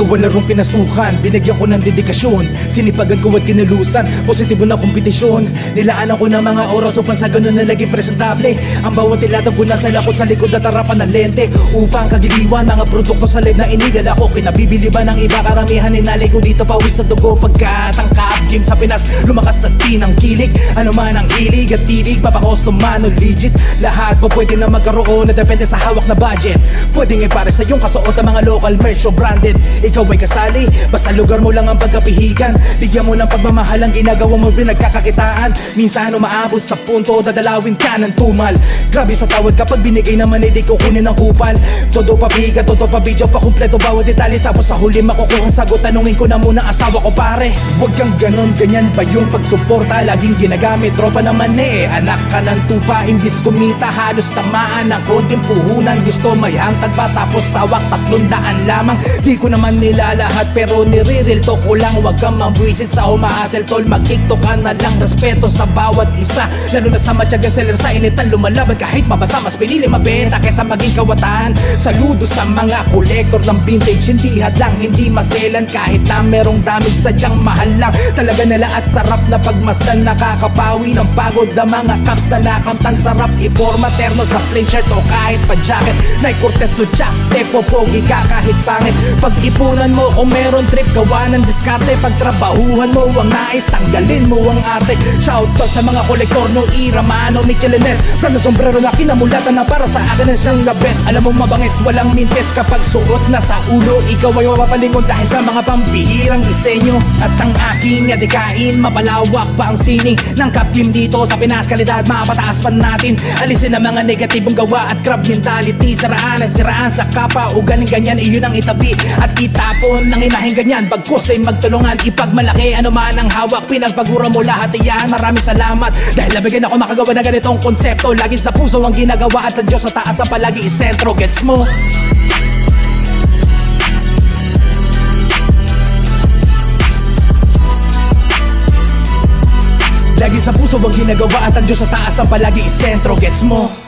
Ito wala rong pinasukan, binigyan ko ng dedikasyon. Sinipagan ko at kinalusan, positibo na kompetisyon. Nilaanan ko ng mga oras upang sa ganun na naging presentable. Ang bawat ilatag ko na sa lakot sa likod at harapan ng lente, upang kagiliwan mga produkto sa live na inilala ko. Kinabibili ba ng iba, karamihan inalay ko dito pawis sa dugo. Pagkat ang game sa Pinas lumakas sa tinang kilig. Ano man ang hilig at tilig, papakostom man o legit, lahat pa pwede na magkaroon na depende sa hawak na budget. Pwedeng ipare sa iyong kasuot ang mga local merch o branded. Ikaw ay kasali, basta lugar mo lang ang pagkapihikan. Bigyan mo ng pagmamahal ang ginagawa mo pinagkakakitaan. Minsan umaabot sa punto, dadalawin ka ng tumal. Grabe sa tawad kapag binigay naman hindi kukunin ng kupal. Todo pabigat, todo pa video pa kumpleto bawat detalye. Tapos sa huli makukuha ang sagot, tanungin ko na muna asawa ko pare. Huwag kang ganon, ganyan ba yung pagsuporta? Laging ginagamit, tropa naman anak ka ng tupa, imbis kumita halos tamaan ng konting puhunan. Gusto may hangtag pa tapos sawak 300 lamang. Di ko naman nilalahat pero nire-real talk ko lang. Huwag kang mambwisit sa humahasel tol, mag-tiktok ka na lang. Respeto sa bawat isa, lalo na sa matyagang seller sa initan lumalaban. Kahit mabasa mas pinili mabenta kaysa maging kawatan. Saludo sa mga kolektor ng vintage, hindi hadlang, hindi maselan. Kahit na merong damage sadyang mahal lang. Talaga nila at sarap na pagmasdan, nakakapawi ng pagod na mga caps na nakamtan. Sarap iporma terno sa plain shirt o kahit pa jacket. Nike Cortez o Jack, tepo pogi ka kahit pangit. Pag-ipunan mo kung meron trip, gawa ng diskarte. Pagtrabahuhan mo ang nais, tanggalin mo ang arte. Shoutout sa mga kolektor no era, Mano, Michelenes, brand na sombrero na kinamulatan na para sa akin na siyang the best. Alam mo mabangis, walang mintes kapag suot na sa ulo. Ikaw ay mapapalingon dahil sa mga pambihirang disenyo. At ang aking adikain, mapalawak pa ang sining ng Cap Game dito sa Pinas. Kalidad mapataas pa natin, alisin ang mga negatibong gawa at crab mentality. Siraan at siraan sa kapa o galing ganyan, iyon ang itabi at itapon ng imaheng ganyan. Bagkus ay magtulungan, ipagmalaki ano man ang hawak, pinagpagura mo lahat iyan. Maraming salamat dahil nabigyan ako makagawa ng ganitong konsepto. Laging sa puso ang ginagawa at ang Diyos sa taas ang palagi isentro. Gets mo? Lagi sa puso ang ginagawa at ang Diyos sa taas ang palagi isentro. Gets mo?